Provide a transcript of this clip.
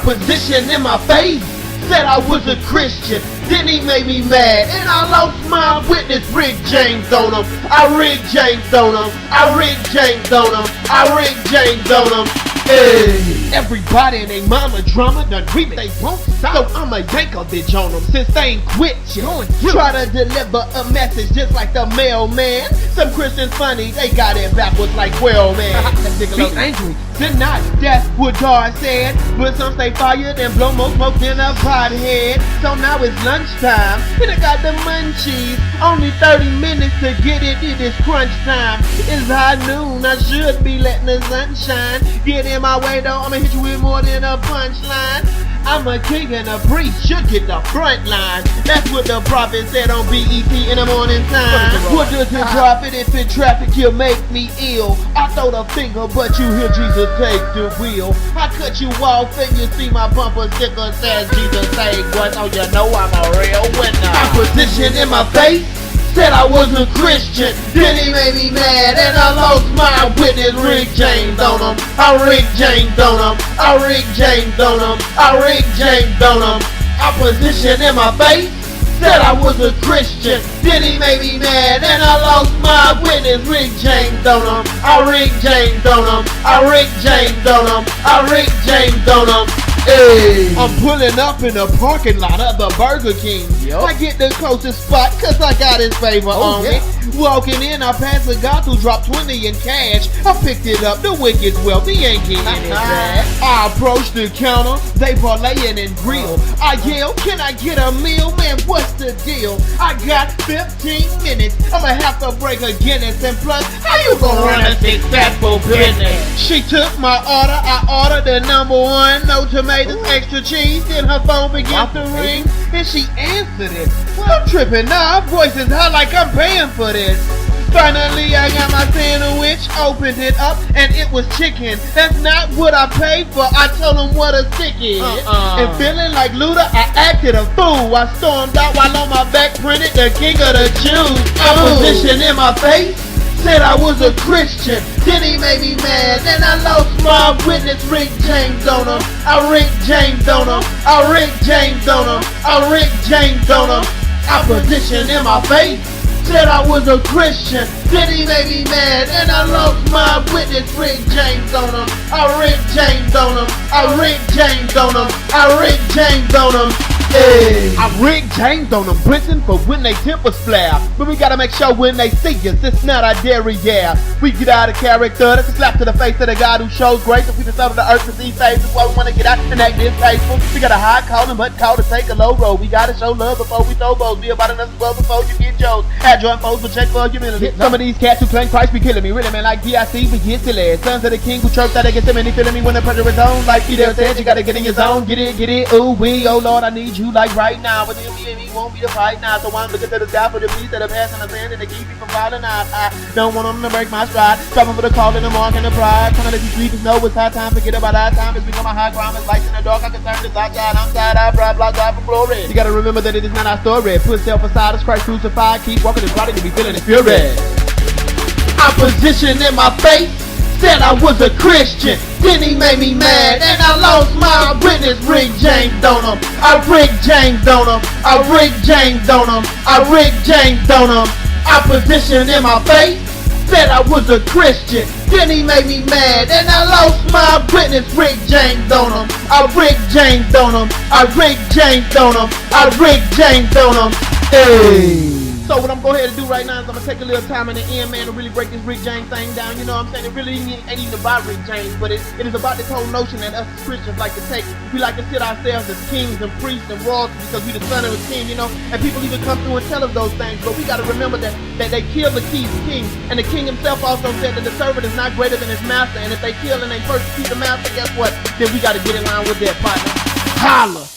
Opposition in my face said I was a Christian. Then he made me mad, and I lost my witness. Rick James on him. I Rick James on him. I Rick James on him. I Rick James on him. Hey. Everybody and they mama drama done remix. They won't stop, so I'ma yank a bitch on them since they ain't quit shit. Try to deliver a message just like the mailman. Some Christians funny, they got it backwards like well man. Be angry, deny that's what God said. But some stay fired and blow more smoke than a pothead. So now it's lunchtime, and I got the munchies. Only 30 minutes to get it, it is crunch time. It's high noon, I should be letting the sun shine. Get in my way though, I'ma hit you with more than a punchline. I'm a king and a priest, should get the front line. That's what the prophet said on BET in the morning time. What does it profit if in traffic you make me ill? I throw the finger, but you hear Jesus take the wheel. I cut you off and you see my bumper sticker says Jesus say what? Oh, you know I'm a real winner. Opposition in my face said I was a Christian. Then he made me mad and I lost my witness. Rick James on him. I Rick James on him. I Rick James on him. I Rick James on him. Opposition in my face said I was a Christian. Then he made me mad and I lost my witness. Rick James on him. I Rick James on him. I Rick James on him. I Rick James on him. Hey. I'm pulling up in the parking lot of the Burger King. Yep. I get the closest spot cause I got his favor on me. Walking in, I passed a goth who dropped 20 in cash. I picked it up, the wicked's wealthy ain't getting it back. I approached the counter, they parlaying and grill. I yell, can I get a meal? Man, what's the deal? I got 15 minutes, I'ma have to break a Guinness. And plus, how you gonna run a successful business? She took my order, I ordered the #1, no tomatoes, extra cheese. Then her phone began to ring, and she answered it. I'm tripping now, her voice is high like I'm paying for this. Finally, I got my sandwich, opened it up, and it was chicken. That's not what I paid for. I told him what a stick is. And feeling like Luda, I acted a fool. I stormed out while on my back printed the king of the Jews. Opposition in my face said I was a Christian. Then he made me mad, then I lost my witness. Rick James on him. I Rick James on him. I Rick James on him. I Rick James on him. Opposition in my face said I was a Christian. Then he made me mad and I lost my witness. Rick James on him. I Rick James on him. I Rick James on him. I Rick James on him. Hey. I Rick James on them Britain for when they tempers flare. But we gotta make sure when they see us, it's not our dairy, yeah. We get out of character, that's a slap to the face of the God who shows grace. If we just of the earth to see faith, that's why we wanna get out and act distasteful. We got a high calling but call to take a low road. We gotta show love before we throw bows. Be about another well before you get yours. Had joint foes but check for humility. Some of these cats who claim Christ be killing me. Really man like DIC, we get silly. Sons of the king who chirp that against him and he feeling me when the pressure is on. Like Fidel said, you gotta get in your zone. Get it, ooh wee, oh Lord, I need you like right now. But then me and me won't be the fight now. So I'm looking to the sky for the peace that are passing the sand and they keep me from falling out. I don't want them to break my stride. Dropping for the call and the mark and the pride. Trying to let these sleepers know it's high time. Forget about our time. It's become a high crime. It's lights in the dark. I can turn this outside. I'm side eye, bright, block, drive for glory. You gotta remember that it is not our story. Put self aside as Christ crucified. Keep walking this body to be feeling the fury. Opposition in my face said I was a Christian. Then he made me mad and I lost my witness. Rick James on him. I Rick James on him. I Rick James on him. I Rick James on him. Opposition in my face said I was a Christian. Then he made me mad and I lost my witness. Rick James on him. I Rick James on him. I Rick James on him. I Rick James on him. Hey. So what I'm going to go ahead and do right now is I'm going to take a little time in the end, man, to really break this Rick James thing down. You know what I'm saying? It really ain't even about Rick James, but it is about this whole notion that us as Christians like to take. We like to sit ourselves as kings and priests and royalty because we the son of a king, you know? And people even come through and tell us those things, but we got to remember that they kill the king. And the king himself also said that the servant is not greater than his master, and if they kill and they persecute the master, guess what? Then we got to get in line with that partner. Holla!